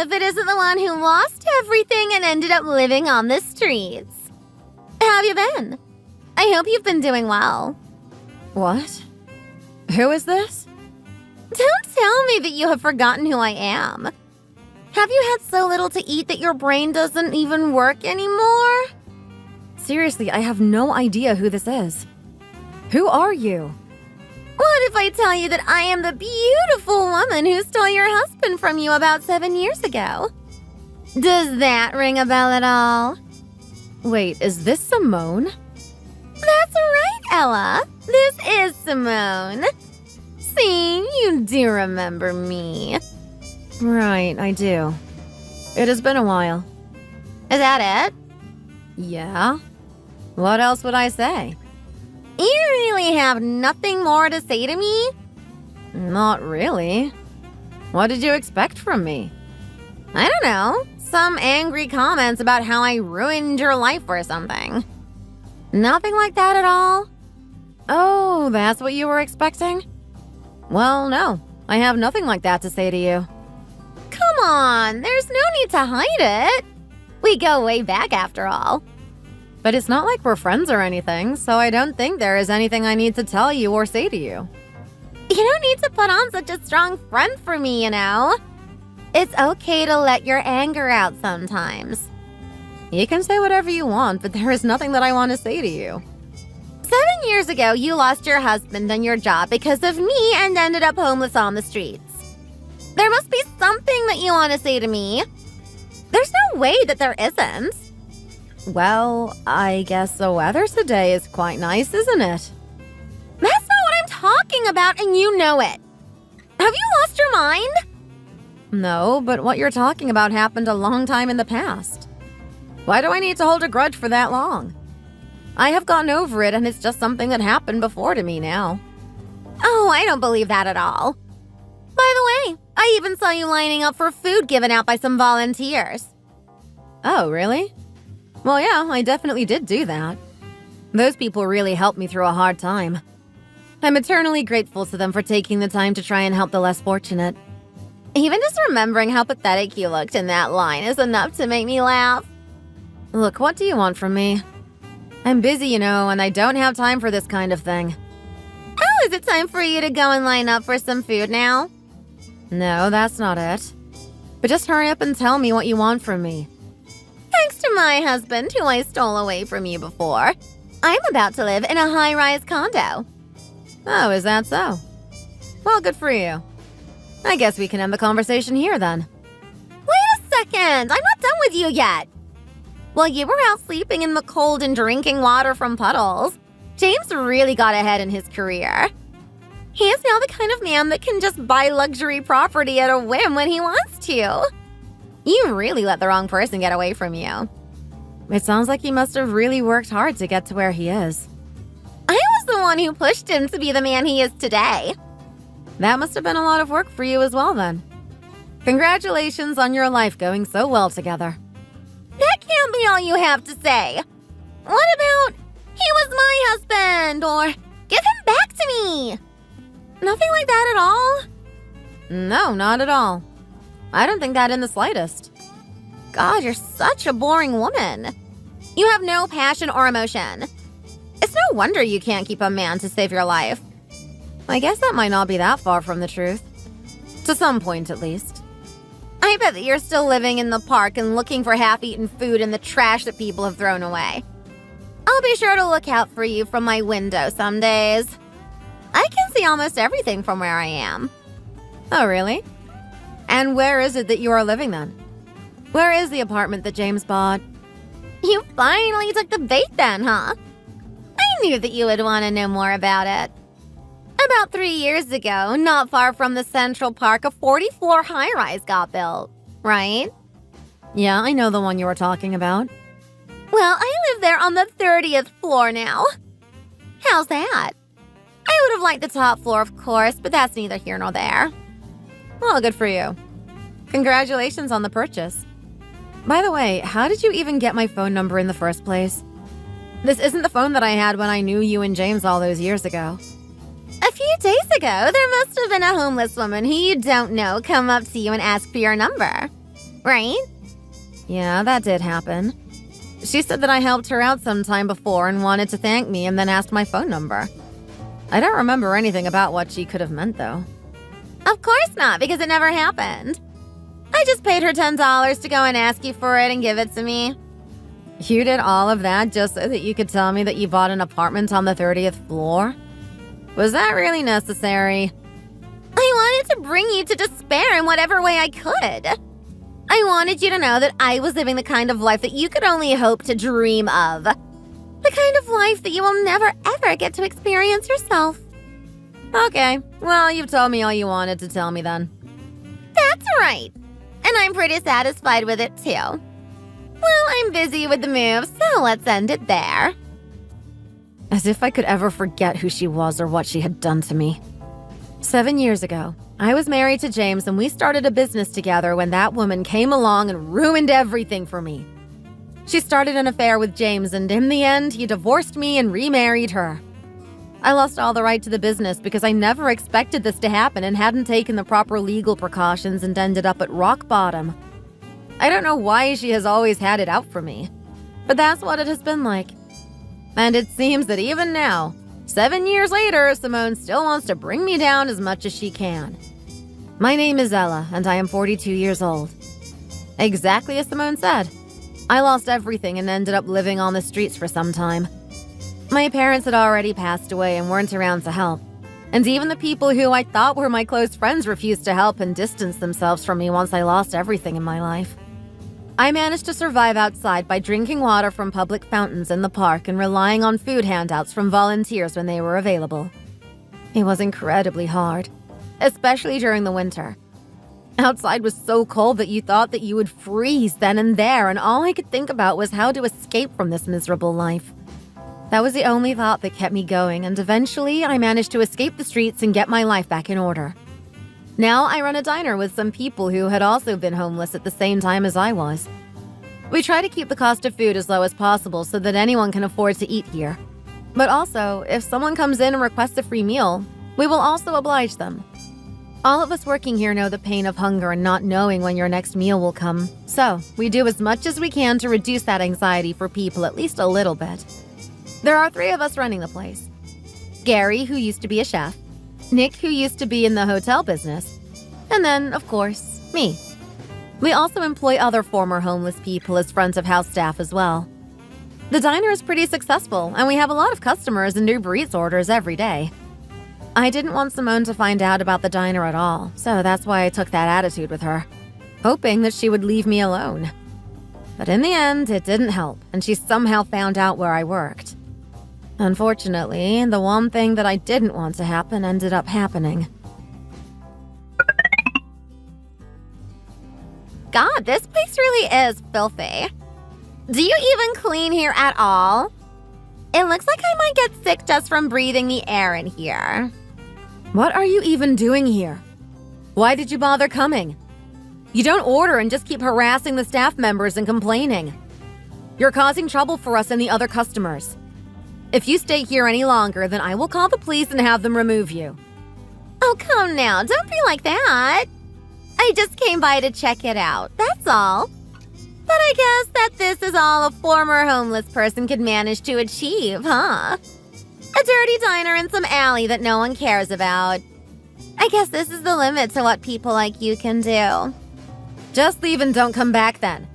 if it isn't the one who lost everything and ended up living on the streets. How have you been? I hope you've been doing well. What? Who is this? Don't tell me that you have forgotten who I am. Have you had so little to eat that your brain doesn't even work anymore? Seriously, I have no idea who this is. Who are you? What if I tell you that I am the beautiful woman who stole your husband from you about 7 years ago? Does that ring a bell at all? Wait, is this Simone? That's right, Ella. This is Simone. See, you do remember me. Right, I do. It has been a while. Is that it? Yeah? What else would I say? You really have nothing more to say to me? Not really. What did you expect from me? I don't know. Some angry comments about how I ruined your life or something. Nothing like that at all? Oh, that's what you were expecting? Well, no. I have nothing like that to say to you. Come on, there's no need to hide it. We go way back after all. But it's not like we're friends or anything, so I don't think there is anything I need to tell you or say to you. You don't need to put on such a strong front for me, you know? It's okay to let your anger out sometimes. You can say whatever you want, but there is nothing that I want to say to you. 7 years ago, you lost your husband and your job because of me and ended up homeless on the streets. There must be something that you want to say to me. There's no way that there isn't. Well, I guess the weather today is quite nice, isn't it? That's not what I'm talking about, and you know it. Have you lost your mind? No, but what you're talking about happened a long time in the past. Why do I need to hold a grudge for that long? I have gotten over it, and it's just something that happened before to me now. Oh, I don't believe that at all. By the way, I even saw you lining up for food given out by some volunteers. Oh, really? Well, yeah, I definitely did do that. Those people really helped me through a hard time. I'm eternally grateful to them for taking the time to try and help the less fortunate. Even just remembering how pathetic you looked in that line is enough to make me laugh. Look, what do you want from me? I'm busy, you know, and I don't have time for this kind of thing. Oh, is it time for you to go and line up for some food now? No, that's not it. But just hurry up and tell me what you want from me. Thanks to my husband, who I stole away from you before, I'm about to live in a high-rise condo. Oh, is that so? Well, good for you. I guess we can end the conversation here then. Wait a second! I'm not done with you yet! While you were out sleeping in the cold and drinking water from puddles, James really got ahead in his career. He is now the kind of man that can just buy luxury property at a whim when he wants to. You really let the wrong person get away from you. It sounds like he must have really worked hard to get to where he is. I was the one who pushed him to be the man he is today. That must have been a lot of work for you as well then. Congratulations on your life going so well together. That can't be all you have to say. What about, he was my husband, or give him back to me? Nothing like that at all? No, not at all. I don't think that in the slightest. God, you're such a boring woman. You have no passion or emotion. It's no wonder you can't keep a man to save your life. I guess that might not be that far from the truth. To some point, at least. I bet that you're still living in the park and looking for half-eaten food in the trash that people have thrown away. I'll be sure to look out for you from my window some days. I can see almost everything from where I am. Oh, really? And where is it that you are living then? Where is the apartment that James bought? You finally took the bait then, huh? I knew that you would want to know more about it. About 3 years ago, not far from the Central Park, a 40-floor high-rise got built, right? Yeah, I know the one you were talking about. Well, I live there on the 30th floor now. How's that? I would have liked the top floor, of course, but that's neither here nor there. Well, good for you. Congratulations on the purchase. By the way, how did you even get my phone number in the first place? This isn't the phone that I had when I knew you and James all those years ago. A few days ago, there must have been a homeless woman who you don't know come up to you and ask for your number. right? Yeah, that did happen. She said that I helped her out sometime before and wanted to thank me and then asked my phone number. I don't remember anything about what she could have meant, though. Of course not, because it never happened. I just paid her $10 to go and ask you for it and give it to me. You did all of that just so that you could tell me that you bought an apartment on the 30th floor? Was that really necessary? I wanted to bring you to despair in whatever way I could. I wanted you to know that I was living the kind of life that you could only hope to dream of. The kind of life that you will never ever get to experience yourself. Okay, well, you've told me all you wanted to tell me then. That's right. And I'm pretty satisfied with it too. Well, I'm busy with the move, so let's end it there. As if I could ever forget who she was or what she had done to me. 7 years ago, I was married to James and we started a business together when that woman came along and ruined everything for me. She started an affair with James and in the end, he divorced me and remarried her. I lost all the right to the business because I never expected this to happen and hadn't taken the proper legal precautions and ended up at rock bottom. I don't know why she has always had it out for me, but that's what it has been like. And it seems that even now, 7 years later, Simone still wants to bring me down as much as she can. My name is Ella, and I am 42 years old. Exactly as Simone said. I lost everything and ended up living on the streets for some time. My parents had already passed away and weren't around to help. And even the people who I thought were my close friends refused to help and distanced themselves from me once I lost everything in my life. I managed to survive outside by drinking water from public fountains in the park and relying on food handouts from volunteers when they were available. It was incredibly hard, especially during the winter. Outside was so cold that you thought that you would freeze then and there, and all I could think about was how to escape from this miserable life. That was the only thought that kept me going, and eventually I managed to escape the streets and get my life back in order. Now I run a diner with some people who had also been homeless at the same time as I was. We try to keep the cost of food as low as possible so that anyone can afford to eat here. But also, if someone comes in and requests a free meal, we will also oblige them. All of us working here know the pain of hunger and not knowing when your next meal will come, so we do as much as we can to reduce that anxiety for people at least a little bit. There are 3 of us running the place. Gary, who used to be a chef, Nick, who used to be in the hotel business, and then, of course, me. We also employ other former homeless people as front of house staff as well. The diner is pretty successful, and we have a lot of customers and Uber Eats orders every day. I didn't want Simone to find out about the diner at all, so that's why I took that attitude with her, hoping that she would leave me alone. But in the end, it didn't help, and she somehow found out where I worked. Unfortunately, the one thing that I didn't want to happen ended up happening. God, this place really is filthy. Do you even clean here at all? It looks like I might get sick just from breathing the air in here. What are you even doing here? Why did you bother coming? You don't order and just keep harassing the staff members and complaining. You're causing trouble for us and the other customers. If you stay here any longer, then I will call the police and have them remove you. Oh, come now, don't be like that. I just came by to check it out, that's all. But I guess that this is all a former homeless person could manage to achieve, huh? A dirty diner in some alley that no one cares about. I guess this is the limit to what people like you can do. Just leave and don't come back then.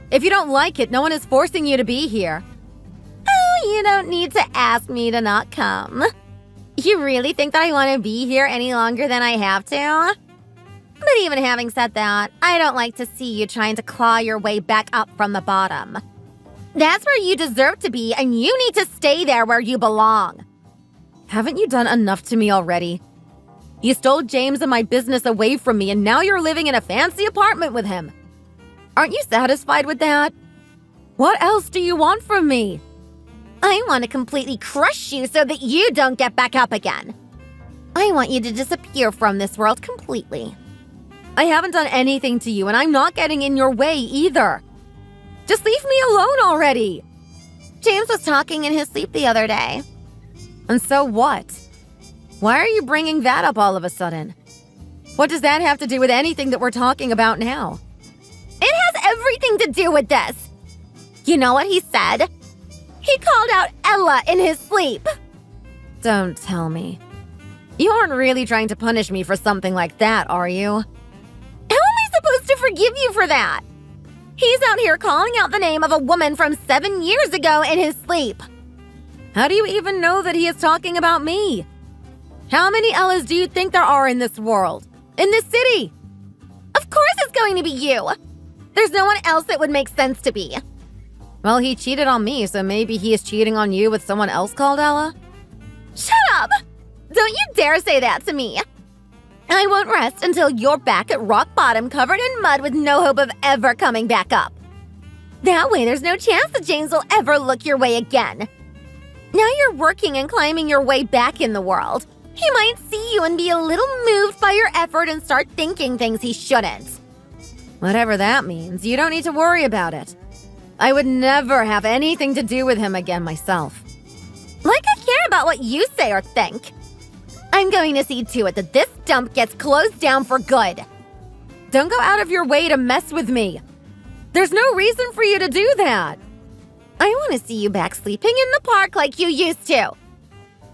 If you don't like it, no one is forcing you to be here. Oh, you don't need to ask me to not come. You really think that I want to be here any longer than I have to? But even having said that, I don't like to see you trying to claw your way back up from the bottom. That's where you deserve to be, and you need to stay there where you belong. Haven't you done enough to me already? You stole James and my business away from me, and now you're living in a fancy apartment with him. Aren't you satisfied with that? What else do you want from me? I want to completely crush you so that you don't get back up again. I want you to disappear from this world completely. I haven't done anything to you, and I'm not getting in your way either. Just leave me alone already. James was talking in his sleep the other day. And so what? Why are you bringing that up all of a sudden? What does that have to do with anything that we're talking about now? It everything to do with this. You know what he said? He called out Ella in his sleep. Don't tell me. You aren't really trying to punish me for something like that, are you? How am I supposed to forgive you for that? He's out here calling out the name of a woman from 7 years ago in his sleep. How do you even know that he is talking about me? How many Ellas do you think there are in this world? In this city? Of course it's going to be you. There's no one else that would make sense to be. Well, he cheated on me, so maybe he is cheating on you with someone else called Ella? Shut up! Don't you dare say that to me. I won't rest until you're back at rock bottom covered in mud with no hope of ever coming back up. That way there's no chance that James will ever look your way again. Now you're working and climbing your way back in the world. He might see you and be a little moved by your effort and start thinking things he shouldn't. Whatever that means, you don't need to worry about it. I would never have anything to do with him again myself. Like I care about what you say or think. I'm going to see to it that this dump gets closed down for good. Don't go out of your way to mess with me. There's no reason for you to do that. I want to see you back sleeping in the park like you used to.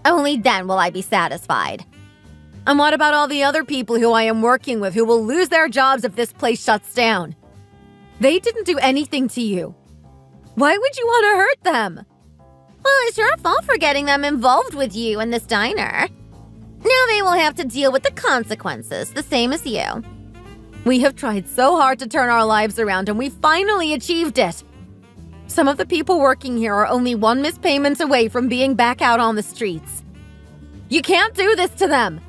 Only then will I be satisfied. And what about all the other people who I am working with who will lose their jobs if this place shuts down? They didn't do anything to you. Why would you want to hurt them? Well, it's your fault for getting them involved with you in this diner. Now they will have to deal with the consequences, the same as you. We have tried so hard to turn our lives around and we finally achieved it. Some of the people working here are only one missed payment away from being back out on the streets. You can't do this to them.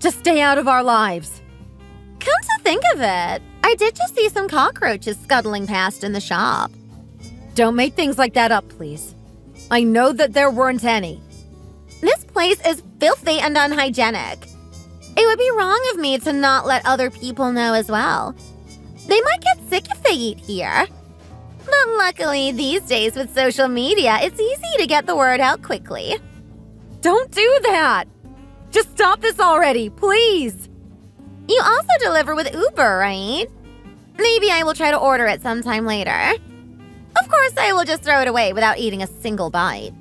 Just stay out of our lives. Come to think of it, I did just see some cockroaches scuttling past in the shop. Don't make things like that up, please. I know that there weren't any. This place is filthy and unhygienic. It would be wrong of me to not let other people know as well. They might get sick if they eat here. But luckily, these days with social media, it's easy to get the word out quickly. Don't do that! Just stop this already, please! You also deliver with Uber, right? Maybe I will try to order it sometime later. Of course, I will just throw it away without eating a single bite.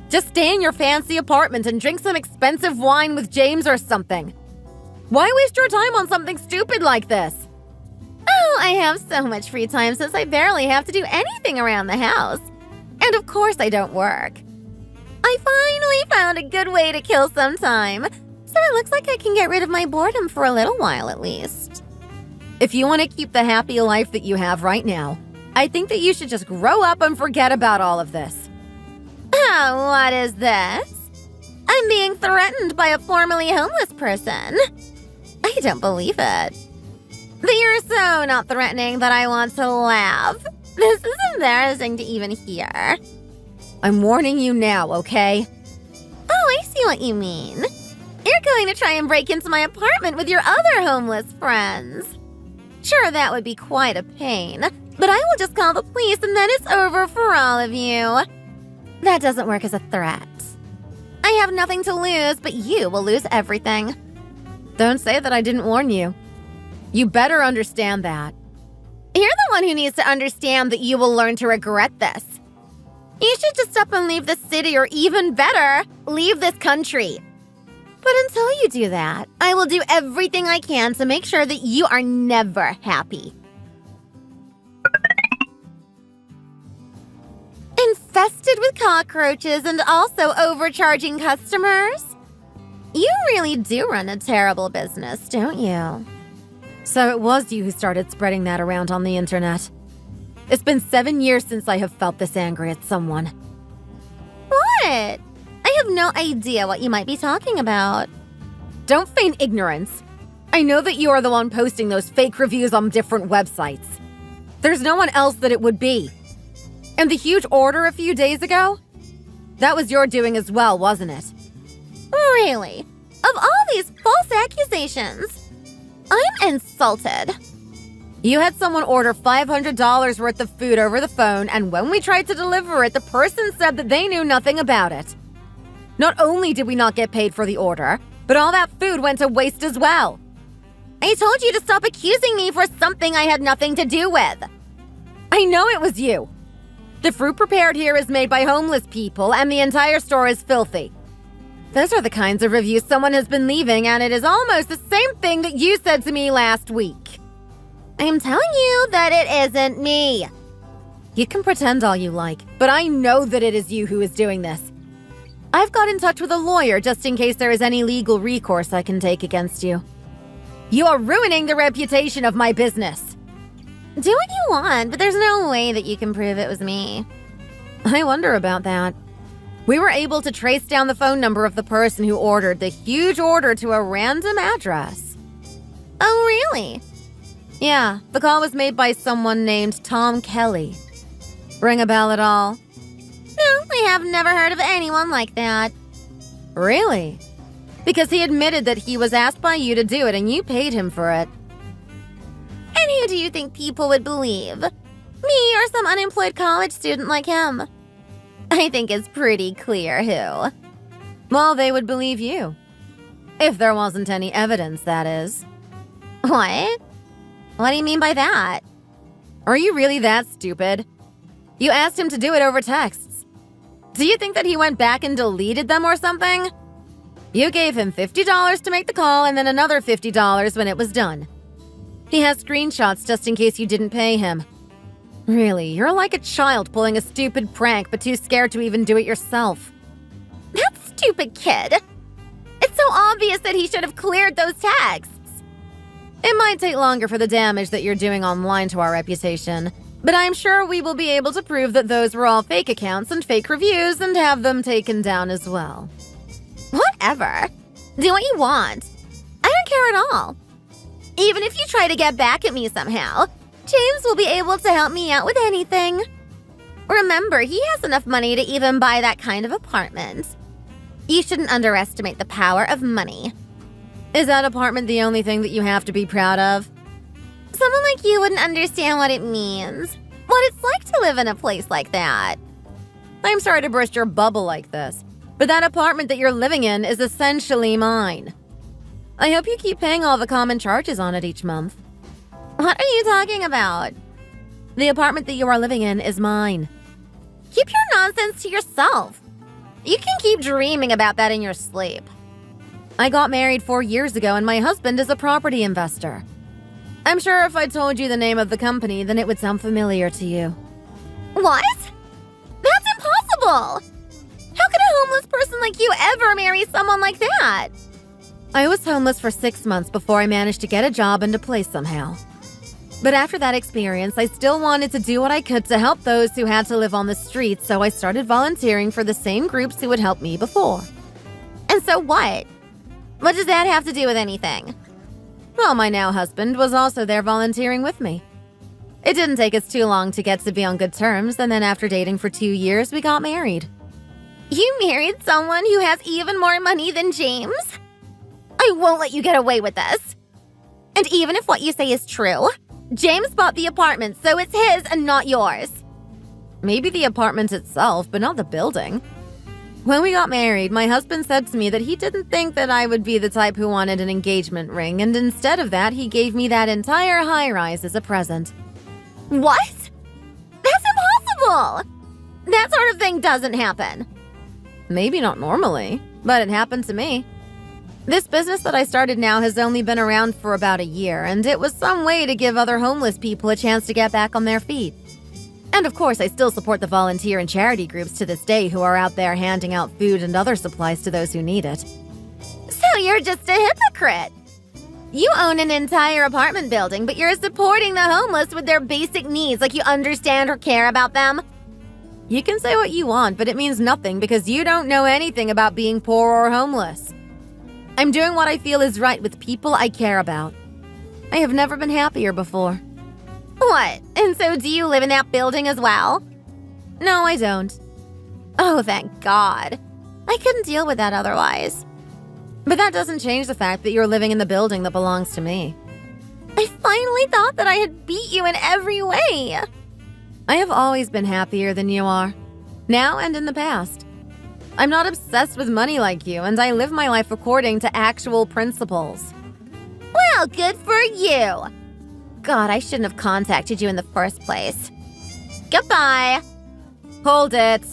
Just stay in your fancy apartment and drink some expensive wine with James or something. Why waste your time on something stupid like this? Oh, I have so much free time since I barely have to do anything around the house. And of course I don't work. I finally found a good way to kill some time, so it looks like I can get rid of my boredom for a little while at least. If you want to keep the happy life that you have right now, I think that you should just grow up and forget about all of this. Oh, what is this? I'm being threatened by a formerly homeless person. I don't believe it. But you're so not threatening that I want to laugh. This is embarrassing to even hear. I'm warning you now, okay? Oh, I see what you mean. You're going to try and break into my apartment with your other homeless friends. Sure, that would be quite a pain, but I will just call the police and then it's over for all of you. That doesn't work as a threat. I have nothing to lose, but you will lose everything. Don't say that I didn't warn you. You better understand that. You're the one who needs to understand that you will learn to regret this. You should just up and leave the city, or even better, leave this country. But until you do that, I will do everything I can to make sure that you are never happy. Infested with cockroaches and also overcharging customers? You really do run a terrible business, don't you? So it was you who started spreading that around on the internet. It's been 7 years since I have felt this angry at someone. What? I have no idea what you might be talking about. Don't feign ignorance. I know that you are the one posting those fake reviews on different websites. There's no one else that it would be. And the huge order a few days ago? That was your doing as well, wasn't it? Really? Of all these false accusations? I'm insulted. You had someone order $500 worth of food over the phone, and when we tried to deliver it, the person said that they knew nothing about it. Not only did we not get paid for the order, but all that food went to waste as well. I told you to stop accusing me for something I had nothing to do with. I know it was you. The fruit prepared here is made by homeless people, and the entire store is filthy. Those are the kinds of reviews someone has been leaving, and it is almost the same thing that you said to me last week. I'm telling you that it isn't me. You can pretend all you like, but I know that it is you who is doing this. I've got in touch with a lawyer just in case there is any legal recourse I can take against you. You are ruining the reputation of my business. Do what you want, but there's no way that you can prove it was me. I wonder about that. We were able to trace down the phone number of the person who ordered the huge order to a random address. Oh, really? Yeah, the call was made by someone named Tom Kelly. Ring a bell at all? No, I have never heard of anyone like that. Really? Because he admitted that he was asked by you to do it and you paid him for it. And who do you think people would believe? Me or some unemployed college student like him? I think it's pretty clear who. Well, they would believe you. If there wasn't any evidence, that is. What? What do you mean by that? Are you really that stupid? You asked him to do it over texts. Do you think that he went back and deleted them or something? You gave him $50 to make the call and then another $50 when it was done. He has screenshots just in case you didn't pay him. Really, you're like a child pulling a stupid prank but too scared to even do it yourself. That stupid kid! It's so obvious that he should have cleared those texts. It might take longer for the damage that you're doing online to our reputation, but I'm sure we will be able to prove that those were all fake accounts and fake reviews and have them taken down as well. Whatever. Do what you want. I don't care at all. Even if you try to get back at me somehow, James will be able to help me out with anything. Remember, he has enough money to even buy that kind of apartment. You shouldn't underestimate the power of money. Is that apartment the only thing that you have to be proud of? Someone like you wouldn't understand what it means. What it's like to live in a place like that. I'm sorry to burst your bubble like this, but that apartment that you're living in is essentially mine. I hope you keep paying all the common charges on it each month. What are you talking about? The apartment that you are living in is mine. Keep your nonsense to yourself. You can keep dreaming about that in your sleep. I got married 4 years ago and my husband is a property investor. I'm sure if I told you the name of the company, then it would sound familiar to you. What? That's impossible! How could a homeless person like you ever marry someone like that? I was homeless for 6 months before I managed to get a job and a place somehow. But after that experience, I still wanted to do what I could to help those who had to live on the streets, so I started volunteering for the same groups who had helped me before. And so what? What does that have to do with anything? Well, my now husband was also there volunteering with me. It didn't take us too long to get to be on good terms, and then after dating for 2 years, we got married. You married someone who has even more money than James? I won't let you get away with this. And even if what you say is true, James bought the apartment, so it's his and not yours. Maybe the apartment itself, but not the building. When we got married, my husband said to me that he didn't think that I would be the type who wanted an engagement ring, and instead of that, he gave me that entire high-rise as a present. What? That's impossible! That sort of thing doesn't happen. Maybe not normally, but it happened to me. This business that I started now has only been around for about a year, and it was some way to give other homeless people a chance to get back on their feet. And of course, I still support the volunteer and charity groups to this day who are out there handing out food and other supplies to those who need it. So you're just a hypocrite. You own an entire apartment building, but you're supporting the homeless with their basic needs like you understand or care about them. You can say what you want, but it means nothing because you don't know anything about being poor or homeless. I'm doing what I feel is right with people I care about. I have never been happier before. What? And so do you live in that building as well? No, I don't. Oh, thank God. I couldn't deal with that otherwise. But that doesn't change the fact that you're living in the building that belongs to me. I finally thought that I had beat you in every way. I have always been happier than you are, now and in the past. I'm not obsessed with money like you, and I live my life according to actual principles. Well, good for you. God, I shouldn't have contacted you in the first place. Goodbye. Hold it.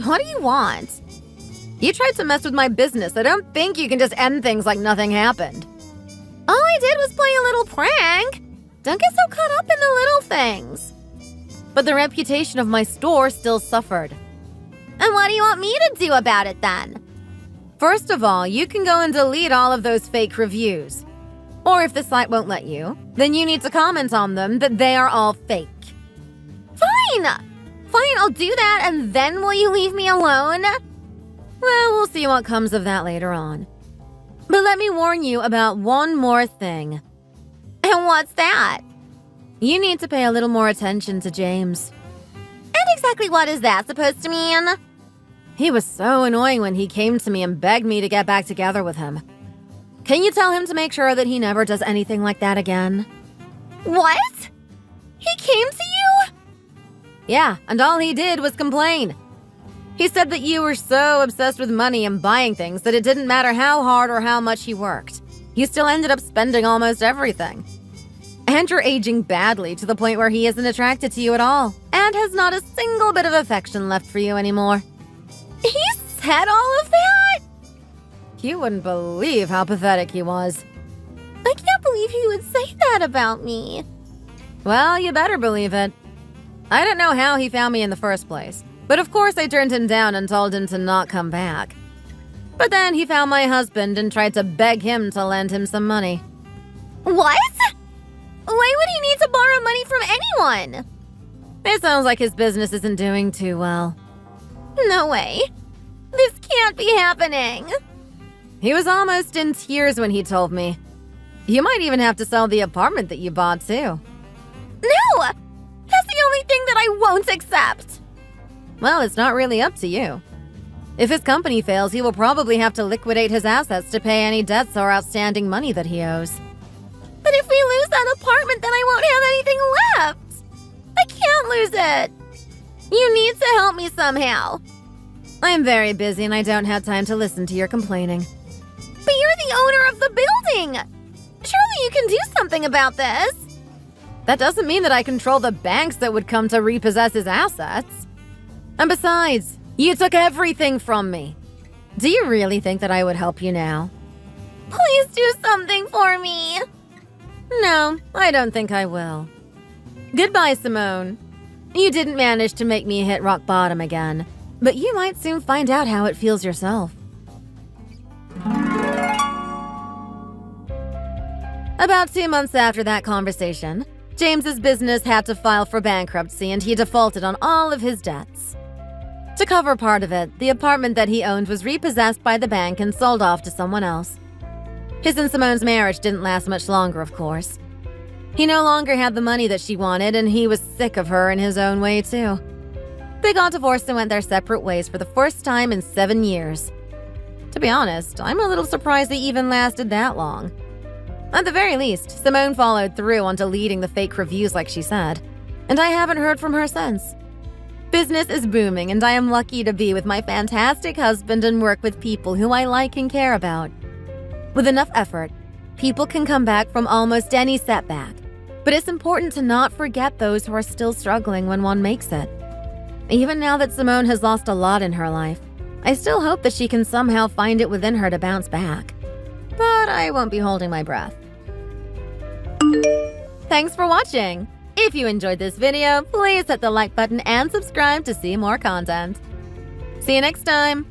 What do you want? You tried to mess with my business. I don't think you can just end things like nothing happened. All I did was play a little prank. Don't get so caught up in the little things. But the reputation of my store still suffered. And what do you want me to do about it then? First of all, you can go and delete all of those fake reviews. Or if the site won't let you, then you need to comment on them that they are all fake. Fine! Fine, I'll do that, and then will you leave me alone? Well, we'll see what comes of that later on. But let me warn you about one more thing. And what's that? You need to pay a little more attention to James. And exactly what is that supposed to mean? He was so annoying when he came to me and begged me to get back together with him. Can you tell him to make sure that he never does anything like that again? What? He came to you? Yeah, and all he did was complain. He said that you were so obsessed with money and buying things that it didn't matter how hard or how much he worked. You still ended up spending almost everything. And you're aging badly to the point where he isn't attracted to you at all and has not a single bit of affection left for you anymore. He said all of that? You wouldn't believe how pathetic he was. I can't believe he would say that about me. Well, you better believe it. I don't know how he found me in the first place, but of course I turned him down and told him to not come back. But then he found my husband and tried to beg him to lend him some money. What? Why would he need to borrow money from anyone? It sounds like his business isn't doing too well. No way. This can't be happening. He was almost in tears when he told me. You might even have to sell the apartment that you bought, too. No! That's the only thing that I won't accept. Well, it's not really up to you. If his company fails, he will probably have to liquidate his assets to pay any debts or outstanding money that he owes. But if we lose that apartment, then I won't have anything left. I can't lose it. You need to help me somehow. I'm very busy and I don't have time to listen to your complaining. But you're the owner of the building. Surely you can do something about this. That doesn't mean that I control the banks that would come to repossess his assets. And besides, you took everything from me. Do you really think that I would help you now? Please do something for me. No, I don't think I will. Goodbye, Simone. You didn't manage to make me hit rock bottom again, but you might soon find out how it feels yourself. About 2 months after that conversation, James's business had to file for bankruptcy and he defaulted on all of his debts. To cover part of it, the apartment that he owned was repossessed by the bank and sold off to someone else. His and Simone's marriage didn't last much longer, of course. He no longer had the money that she wanted, and he was sick of her in his own way, too. They got divorced and went their separate ways for the first time in 7 years. To be honest, I'm a little surprised they even lasted that long. At the very least, Simone followed through on deleting the fake reviews like she said, and I haven't heard from her since. Business is booming, and I am lucky to be with my fantastic husband and work with people who I like and care about. With enough effort, people can come back from almost any setback, but it's important to not forget those who are still struggling when one makes it. Even now that Simone has lost a lot in her life, I still hope that she can somehow find it within her to bounce back. But I won't be holding my breath. Thanks for watching! If you enjoyed this video, please hit the like button and subscribe to see more content. See you next time!